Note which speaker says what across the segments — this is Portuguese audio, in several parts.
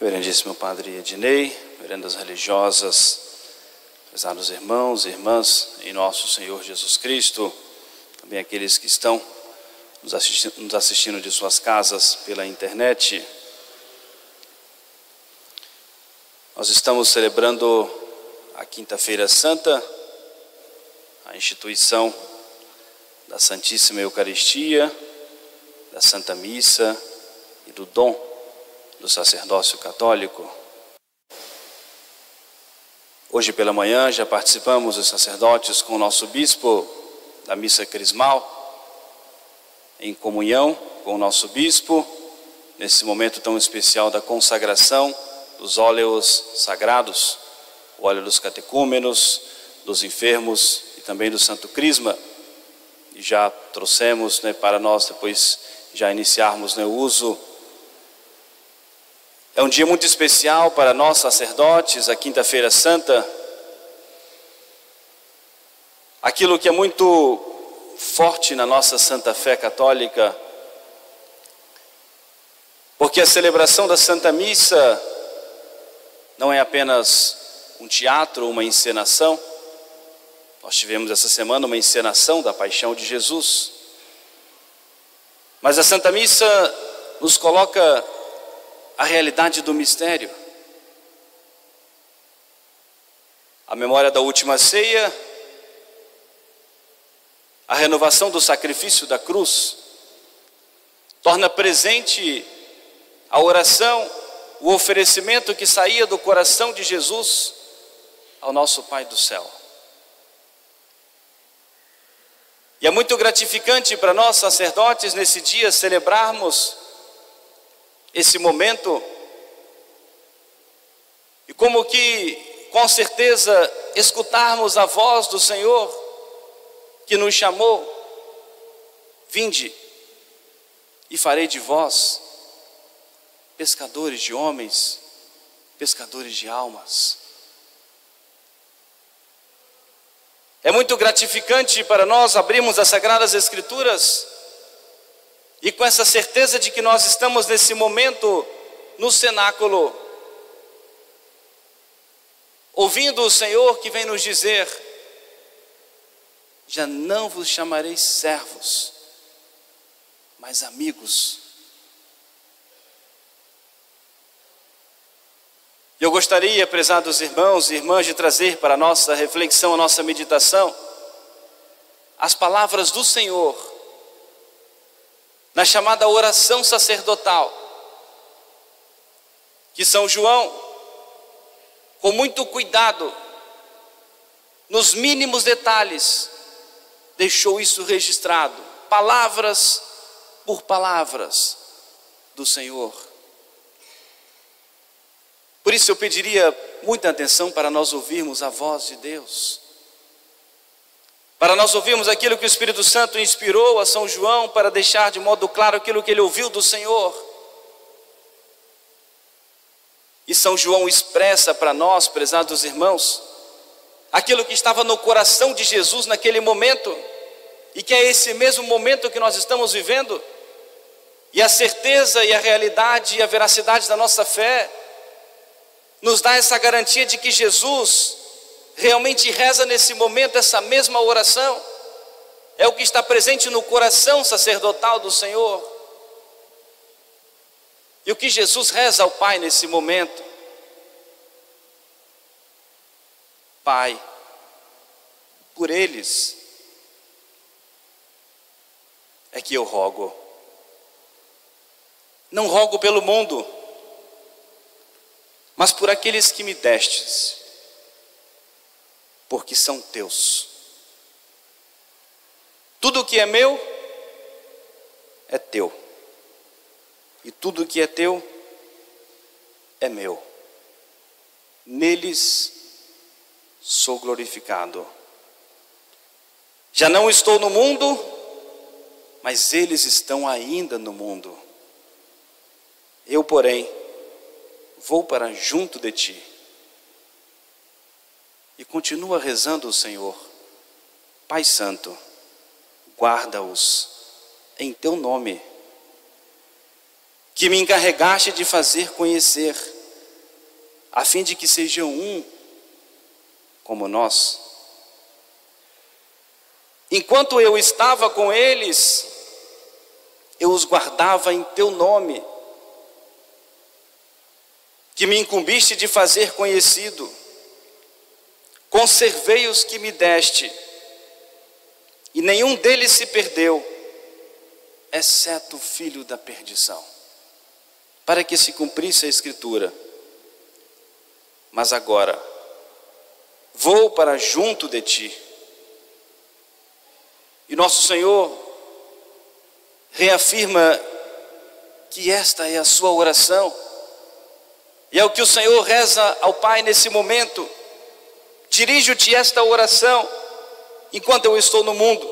Speaker 1: Reverendíssimo Padre Ednei, vererandas religiosas, prezados irmãos e irmãs em nosso Senhor Jesus Cristo, também aqueles que estão nos assistindo de suas casas pela internet. Nós estamos celebrando a Quinta-feira Santa, a instituição da Santíssima Eucaristia, da Santa Missa e do dom do sacerdócio católico. Hoje pela manhã já participamos, os sacerdotes, com o nosso bispo da missa crismal, em comunhão com o nosso bispo, nesse momento tão especial da consagração dos óleos sagrados, o óleo dos catecúmenos, dos enfermos e também do Santo Crisma. E já trouxemos para nós depois já iniciarmos o uso. É um dia muito especial para nós sacerdotes, a Quinta-feira Santa. Aquilo que é muito forte na nossa santa fé católica, porque a celebração da Santa Missa não é apenas um teatro, uma encenação. Nós tivemos essa semana uma encenação da Paixão de Jesus. Mas a Santa Missa nos coloca a realidade do mistério. A memória da última ceia, a renovação do sacrifício da cruz, torna presente a oração, o oferecimento que saía do coração de Jesus ao nosso Pai do céu. E é muito gratificante para nós sacerdotes nesse dia celebrarmos esse momento, e como que com certeza escutarmos a voz do Senhor que nos chamou: vinde e farei de vós pescadores de homens, pescadores de almas. É muito gratificante para nós abrirmos as Sagradas Escrituras e com essa certeza de que nós estamos nesse momento no cenáculo, ouvindo o Senhor que vem nos dizer: já não vos chamarei servos, mas amigos. Eu gostaria, prezados irmãos e irmãs, de trazer para a nossa reflexão, a nossa meditação, as palavras do Senhor na chamada oração sacerdotal, que São João, com muito cuidado, nos mínimos detalhes, deixou isso registrado, palavras por palavras do Senhor. Por isso eu pediria muita atenção para nós ouvirmos a voz de Deus, para nós ouvirmos aquilo que o Espírito Santo inspirou a São João para deixar de modo claro aquilo que ele ouviu do Senhor. E São João expressa para nós, prezados irmãos, aquilo que estava no coração de Jesus naquele momento, e que é esse mesmo momento que nós estamos vivendo, e a certeza e a realidade e a veracidade da nossa fé nos dá essa garantia de que Jesus realmente reza nesse momento essa mesma oração. É o que está presente no coração sacerdotal do Senhor. E o que Jesus reza ao Pai nesse momento: Pai, por eles é que eu rogo. Não rogo pelo mundo, mas por aqueles que me destes, porque são teus. Tudo que é meu é teu, e tudo que é teu é meu. Neles sou glorificado. Já não estou no mundo, mas eles estão ainda no mundo. Eu, porém, vou para junto de ti. E continua rezando o Senhor: Pai Santo, guarda-os em teu nome, que me encarregaste de fazer conhecer a fim de que sejam um como nós. Enquanto eu estava com eles, eu os guardava em teu nome, que me incumbiste de fazer conhecido. Conservei os que me deste, e nenhum deles se perdeu, exceto o filho da perdição, para que se cumprisse a Escritura. Mas agora, vou para junto de ti. E nosso Senhor reafirma que esta é a sua oração, e é o que o Senhor reza ao Pai nesse momento. Dirijo-te esta oração enquanto eu estou no mundo,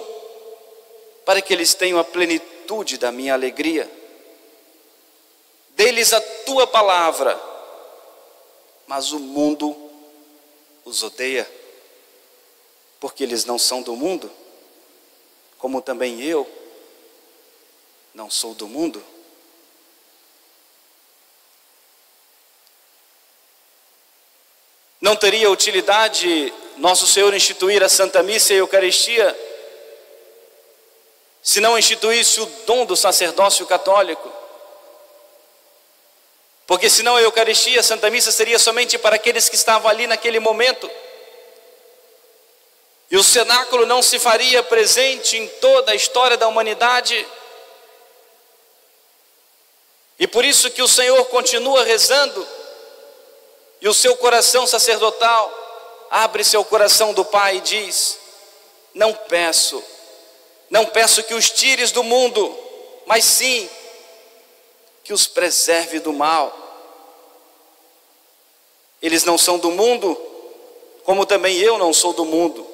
Speaker 1: para que eles tenham a plenitude da minha alegria. Dê-lhes a tua palavra, mas o mundo os odeia, porque eles não são do mundo, como também eu não sou do mundo. Não teria utilidade nosso Senhor instituir a Santa Missa e a Eucaristia se não instituísse o dom do sacerdócio católico. Porque senão a Eucaristia, a Santa Missa seria somente para aqueles que estavam ali naquele momento. E o cenáculo não se faria presente em toda a história da humanidade. E por isso que o Senhor continua rezando, e o seu coração sacerdotal abre seu coração do Pai e diz: não peço que os tires do mundo, mas sim que os preserve do mal. Eles não são do mundo, como também eu não sou do mundo.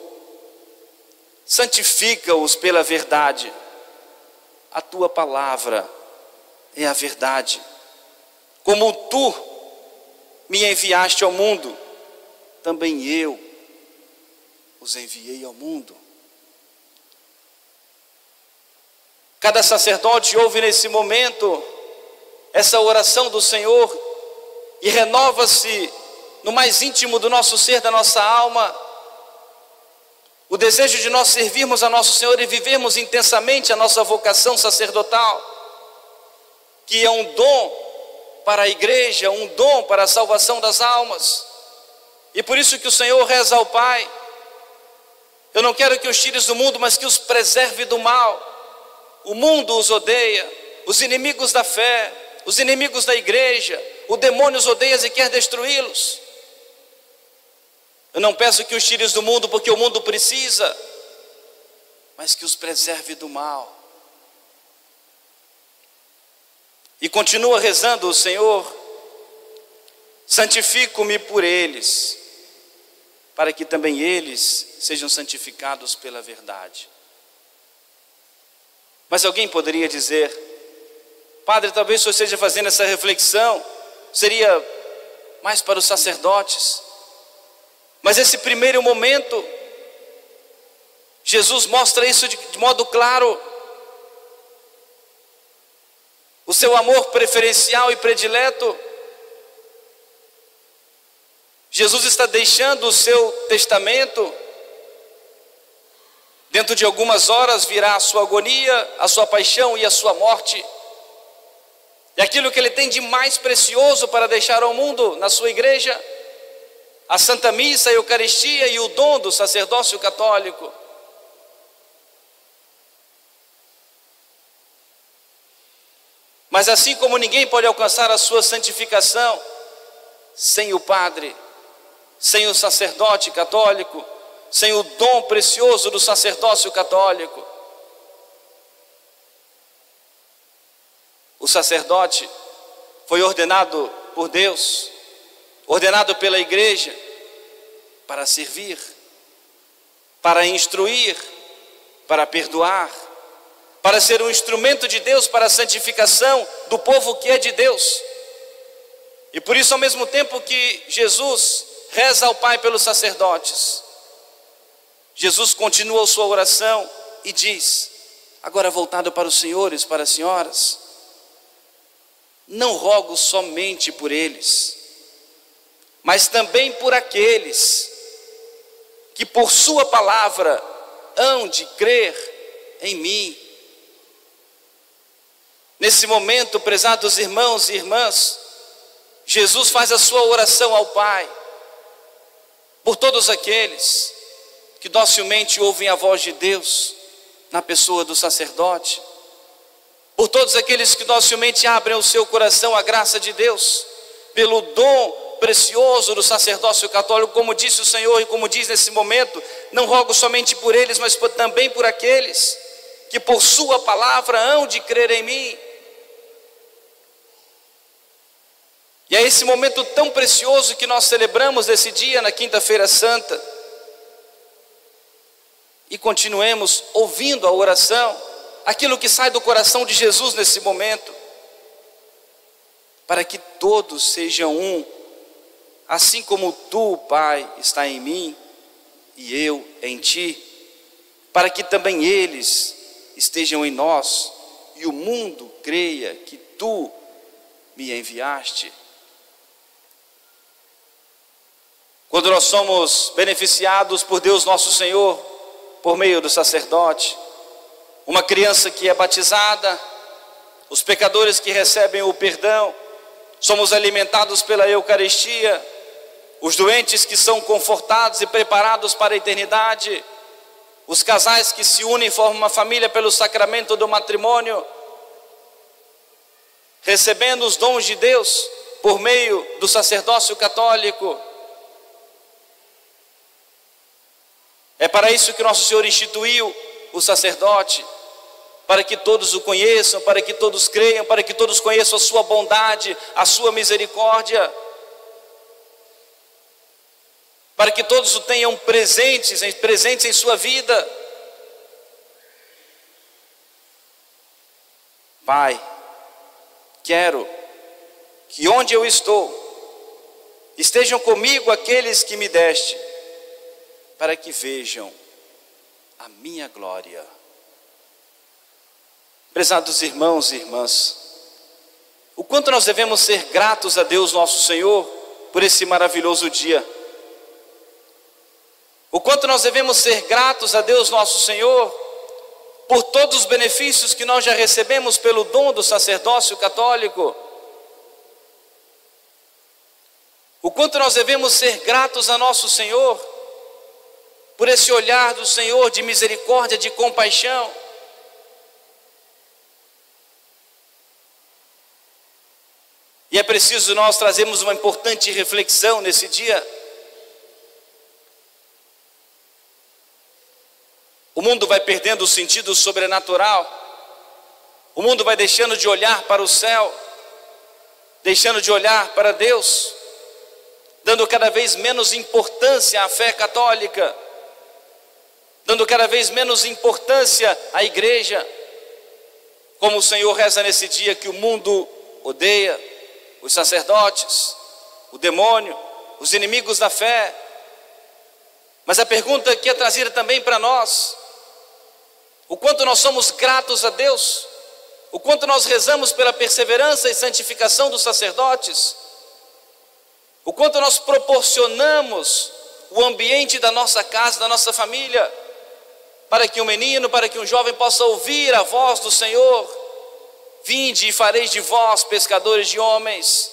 Speaker 1: Santifica-os pela verdade. A tua palavra é a verdade. Como tu me enviaste ao mundo, também eu os enviei ao mundo. Cada sacerdote ouve nesse momento essa oração do Senhor e renova-se no mais íntimo do nosso ser, da nossa alma, o desejo de nós servirmos a nosso Senhor e vivermos intensamente a nossa vocação sacerdotal, que é um dom para a igreja, um dom para a salvação das almas. E por isso que o Senhor reza ao Pai: eu não quero que os tires do mundo, mas que os preserve do mal. O mundo os odeia, os inimigos da fé, os inimigos da igreja, o demônio os odeia e quer destruí-los. Eu não peço que os tires do mundo porque o mundo precisa, mas que os preserve do mal. E continua rezando o Senhor: santifico-me por eles, para que também eles sejam santificados pela verdade. Mas alguém poderia dizer: Padre, talvez o senhor esteja fazendo essa reflexão, seria mais para os sacerdotes. Mas esse primeiro momento, Jesus mostra isso de modo claro. O seu amor preferencial e predileto. Jesus está deixando o seu testamento. Dentro de algumas horas virá a sua agonia, a sua paixão e a sua morte. E aquilo que ele tem de mais precioso para deixar ao mundo, na sua igreja, a Santa Missa, a Eucaristia e o dom do sacerdócio católico. Mas assim como ninguém pode alcançar a sua santificação sem o padre, sem o sacerdote católico, sem o dom precioso do sacerdócio católico, o sacerdote foi ordenado por Deus, ordenado pela igreja, para servir, para instruir, para perdoar, para ser um instrumento de Deus para a santificação do povo que é de Deus. E por isso, ao mesmo tempo que Jesus reza ao Pai pelos sacerdotes, Jesus continua a sua oração e diz, agora voltado para os senhores, para as senhoras: não rogo somente por eles, mas também por aqueles que por sua palavra hão de crer em mim. Nesse momento, prezados irmãos e irmãs, Jesus faz a sua oração ao Pai, por todos aqueles que docilmente ouvem a voz de Deus, na pessoa do sacerdote, por todos aqueles que docilmente abrem o seu coração à graça de Deus, pelo dom precioso do sacerdócio católico, como disse o Senhor e como diz nesse momento, não rogo somente por eles, mas também por aqueles que por sua palavra hão de crer em mim. E é esse momento tão precioso que nós celebramos esse dia na Quinta-feira Santa. E continuemos ouvindo a oração, aquilo que sai do coração de Jesus nesse momento, para que todos sejam um, assim como tu, Pai, está em mim e eu em ti, para que também eles estejam em nós e o mundo creia que tu me enviaste. Quando nós somos beneficiados por Deus nosso Senhor, por meio do sacerdote, uma criança que é batizada, os pecadores que recebem o perdão, somos alimentados pela Eucaristia, os doentes que são confortados e preparados para a eternidade, os casais que se unem e formam uma família pelo sacramento do matrimônio, recebendo os dons de Deus por meio do sacerdócio católico. É para isso que nosso Senhor instituiu o sacerdote, para que todos o conheçam, para que todos creiam, para que todos conheçam a sua bondade, a sua misericórdia, para que todos o tenham presentes em sua vida. Pai, quero que onde eu estou, estejam comigo aqueles que me deste, para que vejam a minha glória. Prezados irmãos e irmãs, o quanto nós devemos ser gratos a Deus nosso Senhor por esse maravilhoso dia. O quanto nós devemos ser gratos a Deus nosso Senhor por todos os benefícios que nós já recebemos pelo dom do sacerdócio católico. O quanto nós devemos ser gratos a nosso Senhor por esse olhar do Senhor de misericórdia, de compaixão. E é preciso nós trazermos uma importante reflexão nesse dia. O mundo vai perdendo o sentido sobrenatural, o mundo vai deixando de olhar para o céu, deixando de olhar para Deus, dando cada vez menos importância à fé católica, dando cada vez menos importância à igreja, como o Senhor reza nesse dia que o mundo odeia, os sacerdotes, o demônio, os inimigos da fé. Mas a pergunta que é trazida também para nós, o quanto nós somos gratos a Deus, o quanto nós rezamos pela perseverança e santificação dos sacerdotes, o quanto nós proporcionamos o ambiente da nossa casa, da nossa família, para que um menino, para que um jovem possa ouvir a voz do Senhor: vinde e fareis de vós pescadores de homens.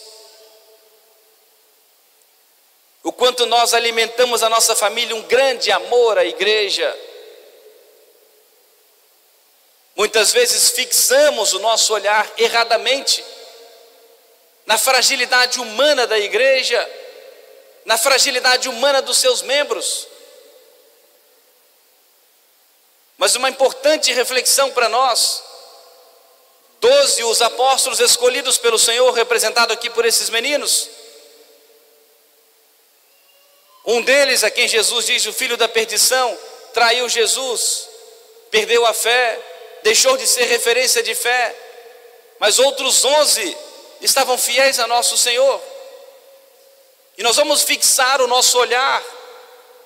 Speaker 1: O quanto nós alimentamos a nossa família um grande amor à igreja. Muitas vezes fixamos o nosso olhar erradamente na fragilidade humana da igreja, na fragilidade humana dos seus membros. Mas uma importante reflexão para nós: 12 os apóstolos escolhidos pelo Senhor, representado aqui por esses meninos. Um deles, a quem Jesus diz o filho da perdição, traiu Jesus, perdeu a fé, deixou de ser referência de fé. Mas outros 11 estavam fiéis a nosso Senhor. E nós vamos fixar o nosso olhar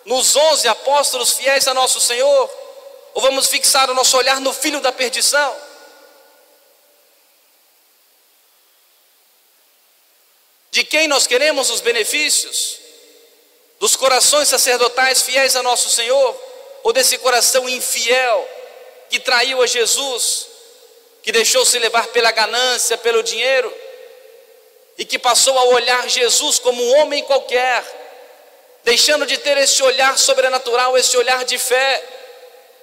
Speaker 1: nos 11 apóstolos fiéis a nosso Senhor, ou vamos fixar o nosso olhar no filho da perdição? De quem nós queremos os benefícios? Dos corações sacerdotais fiéis a nosso Senhor? Ou desse coração infiel que traiu a Jesus, que deixou-se levar pela ganância, pelo dinheiro, e que passou a olhar Jesus como um homem qualquer, deixando de ter esse olhar sobrenatural, esse olhar de fé?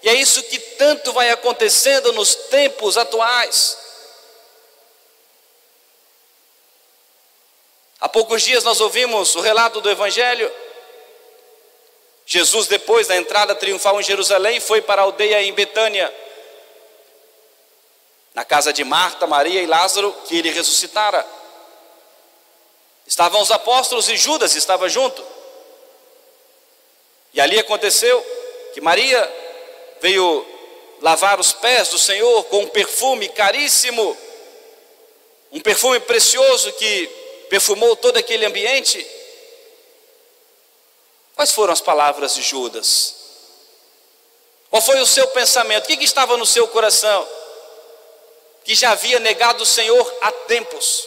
Speaker 1: E é isso que tanto vai acontecendo nos tempos atuais. Há poucos dias nós ouvimos o relato do Evangelho. Jesus, depois da entrada triunfal em Jerusalém, foi para a aldeia em Betânia, na casa de Marta, Maria e Lázaro, que ele ressuscitara. Estavam os apóstolos e Judas estava junto. E ali aconteceu que Maria veio lavar os pés do Senhor com um perfume caríssimo, um perfume precioso que perfumou todo aquele ambiente. Quais foram as palavras de Judas? Qual foi o seu pensamento? O que estava no seu coração? Que já havia negado o Senhor há tempos.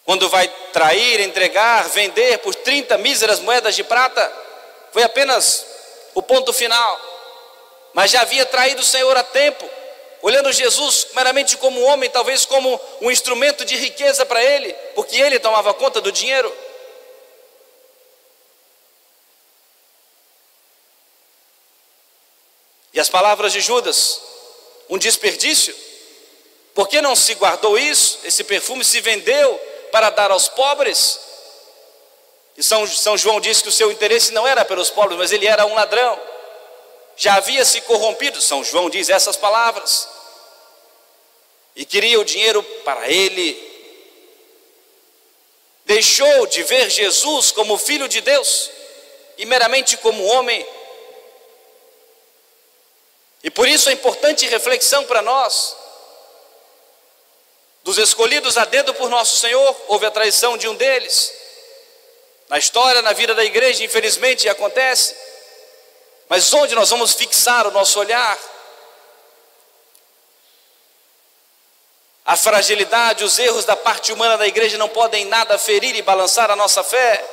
Speaker 1: Quando vai trair, entregar, vender por 30 míseras moedas de prata, foi apenas o ponto final. Mas já havia traído o Senhor há tempo, olhando Jesus meramente como um homem, talvez como um instrumento de riqueza para ele, porque ele tomava conta do dinheiro. E as palavras de Judas, um desperdício. Por que não se guardou isso? Esse perfume se vendeu para dar aos pobres. E São João diz que o seu interesse não era pelos pobres, mas ele era um ladrão. Já havia se corrompido, São João diz essas palavras, e queria o dinheiro para ele. Deixou de ver Jesus como Filho de Deus e meramente como homem. E por isso é importante reflexão para nós. Dos escolhidos a dedo por nosso Senhor, houve a traição de um deles. Na história, na vida da igreja, infelizmente acontece. Mas onde nós vamos fixar o nosso olhar? A fragilidade, os erros da parte humana da igreja não podem nada ferir e balançar a nossa fé.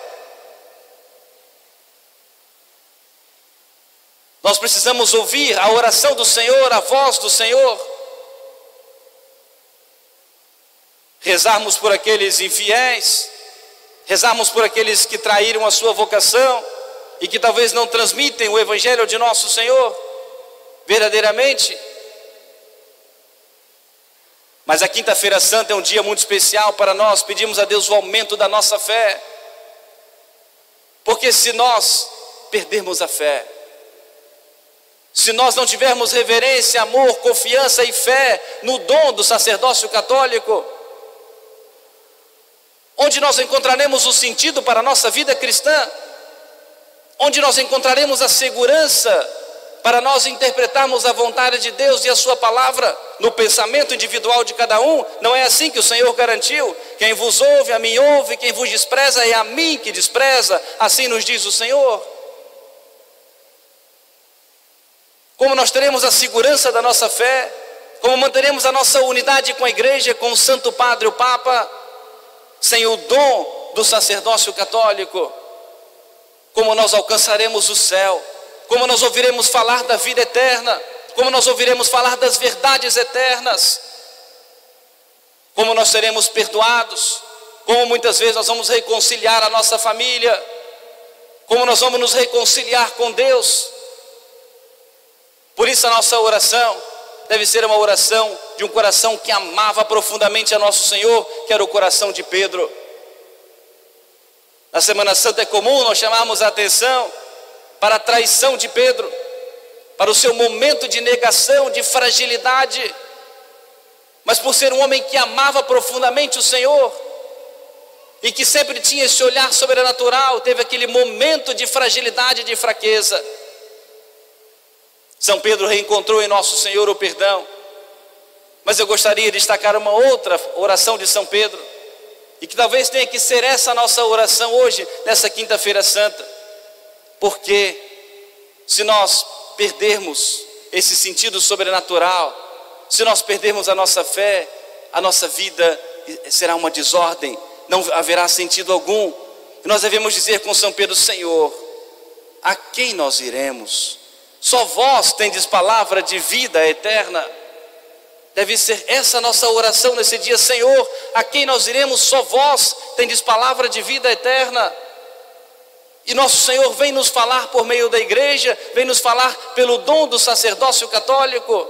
Speaker 1: Nós precisamos ouvir a oração do Senhor, a voz do Senhor. Rezarmos por aqueles infiéis, rezarmos por aqueles que traíram a sua vocação e que talvez não transmitem o Evangelho de nosso Senhor verdadeiramente. Mas a Quinta-feira Santa é um dia muito especial para nós. Pedimos a Deus o aumento da nossa fé, porque se nós perdermos a fé, se nós não tivermos reverência, amor, confiança e fé no dom do sacerdócio católico, onde nós encontraremos o sentido para a nossa vida cristã? Onde nós encontraremos a segurança para nós interpretarmos a vontade de Deus e a sua palavra no pensamento individual de cada um? Não é assim que o Senhor garantiu? Quem vos ouve, a mim ouve, quem vos despreza, é a mim que despreza, assim nos diz o Senhor. Como nós teremos a segurança da nossa fé? Como manteremos a nossa unidade com a igreja, com o Santo Padre, o Papa, sem o dom do sacerdócio católico? Como nós alcançaremos o céu? Como nós ouviremos falar da vida eterna? Como nós ouviremos falar das verdades eternas? Como nós seremos perdoados? Como muitas vezes nós vamos reconciliar a nossa família? Como nós vamos nos reconciliar com Deus? Por isso a nossa oração deve ser uma oração de um coração que amava profundamente a nosso Senhor, que era o coração de Pedro. Na Semana Santa é comum nós chamarmos a atenção para a traição de Pedro, para o seu momento de negação, de fragilidade. Mas por ser um homem que amava profundamente o Senhor e que sempre tinha esse olhar sobrenatural, teve aquele momento de fragilidade e de fraqueza. São Pedro reencontrou em nosso Senhor o perdão. Mas eu gostaria de destacar uma outra oração de São Pedro, e que talvez tenha que ser essa a nossa oração hoje, nessa Quinta-feira Santa. Porque se nós perdermos esse sentido sobrenatural, se nós perdermos a nossa fé, a nossa vida será uma desordem, não haverá sentido algum. E nós devemos dizer com São Pedro: Senhor, a quem nós iremos? Só vós tendes palavra de vida eterna. Deve ser essa a nossa oração nesse dia: Senhor, a quem nós iremos? Só vós tendes palavra de vida eterna. E nosso Senhor vem nos falar por meio da igreja, vem nos falar pelo dom do sacerdócio católico.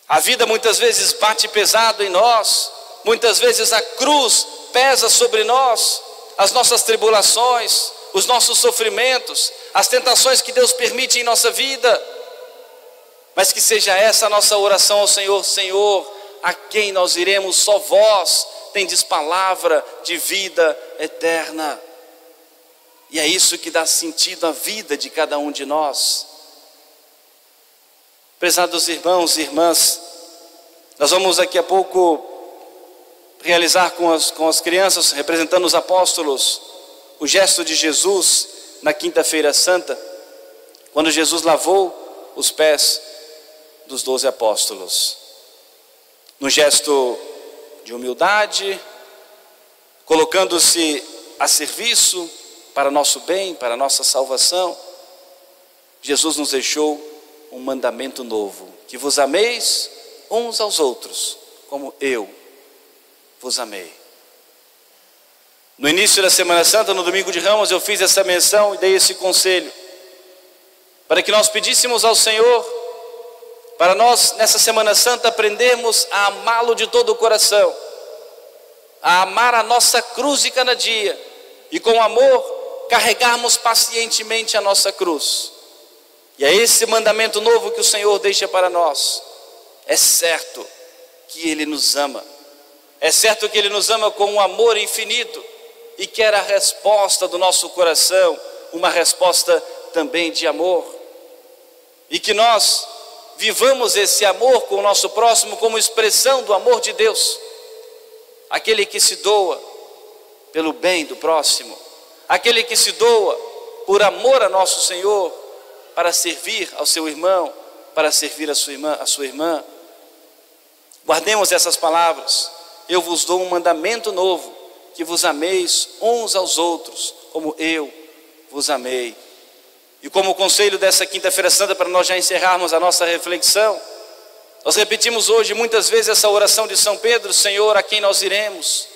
Speaker 1: A vida muitas vezes bate pesado em nós, muitas vezes a cruz pesa sobre nós, as nossas tribulações, os nossos sofrimentos, as tentações que Deus permite em nossa vida. Mas que seja essa a nossa oração ao Senhor: Senhor, a quem nós iremos? Só vós tendes palavra de vida eterna. E é isso que dá sentido à vida de cada um de nós. Prezados irmãos e irmãs, nós vamos daqui a pouco realizar com as crianças, representando os apóstolos, o gesto de Jesus na quinta-feira santa, quando Jesus lavou os pés dos 12 apóstolos, no gesto de humildade, colocando-se a serviço para nosso bem, para nossa salvação. Jesus nos deixou um mandamento novo: que vos ameis uns aos outros, como eu vos amei. No início da Semana Santa, no domingo de Ramos, eu fiz essa menção e dei esse conselho, para que nós pedíssemos ao Senhor, para nós nessa Semana Santa aprendermos a amá-lo de todo o coração, a amar a nossa cruz de cada dia, e com amor carregarmos pacientemente a nossa cruz. E é esse mandamento novo que o Senhor deixa para nós. É certo que Ele nos ama, é certo que Ele nos ama com um amor infinito, e quer a resposta do nosso coração, uma resposta também de amor, e que nós vivamos esse amor com o nosso próximo como expressão do amor de Deus, aquele que se doa pelo bem do próximo, aquele que se doa por amor a nosso Senhor, para servir ao seu irmão, para servir a sua irmã. Guardemos essas palavras: eu vos dou um mandamento novo, que vos ameis uns aos outros, como eu vos amei. E como conselho dessa quinta-feira santa, para nós já encerrarmos a nossa reflexão, nós repetimos hoje muitas vezes essa oração de São Pedro: Senhor, a quem nós iremos?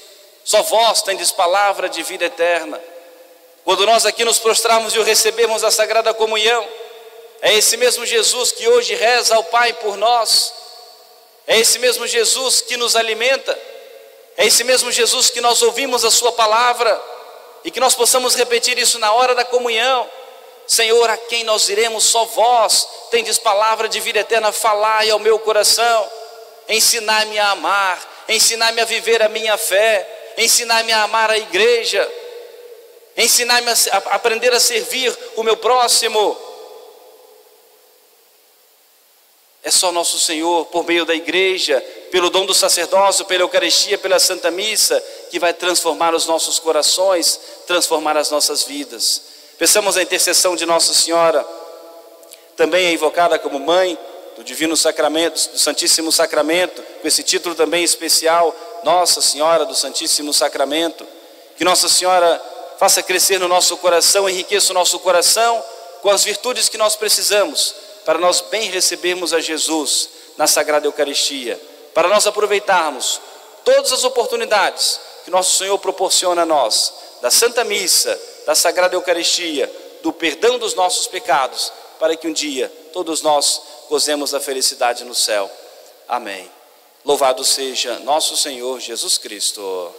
Speaker 1: Só vós tendes palavra de vida eterna. Quando nós aqui nos prostrarmos e o recebermos a Sagrada Comunhão, é esse mesmo Jesus que hoje reza ao Pai por nós, é esse mesmo Jesus que nos alimenta, é esse mesmo Jesus que nós ouvimos a sua palavra, e que nós possamos repetir isso na hora da comunhão: Senhor, a quem nós iremos? Só vós tendes palavra de vida eterna. Falai ao meu coração, ensinai-me a amar, ensinai-me a viver a minha fé, ensinai-me a amar a igreja, ensinai-me a aprender a servir o meu próximo. É só nosso Senhor, por meio da igreja, pelo dom do sacerdócio, pela Eucaristia, pela Santa Missa, que vai transformar os nossos corações, transformar as nossas vidas. Peçamos a intercessão de Nossa Senhora, também é invocada como Mãe do Divino Sacramento, do Santíssimo Sacramento, com esse título também especial, Nossa Senhora do Santíssimo Sacramento. Que Nossa Senhora faça crescer no nosso coração, enriqueça o nosso coração com as virtudes que nós precisamos, para nós bem recebermos a Jesus na Sagrada Eucaristia, para nós aproveitarmos todas as oportunidades que nosso Senhor proporciona a nós, da Santa Missa, da Sagrada Eucaristia, do perdão dos nossos pecados, para que um dia todos nós gozemos da felicidade no céu. Amém. Louvado seja nosso Senhor Jesus Cristo.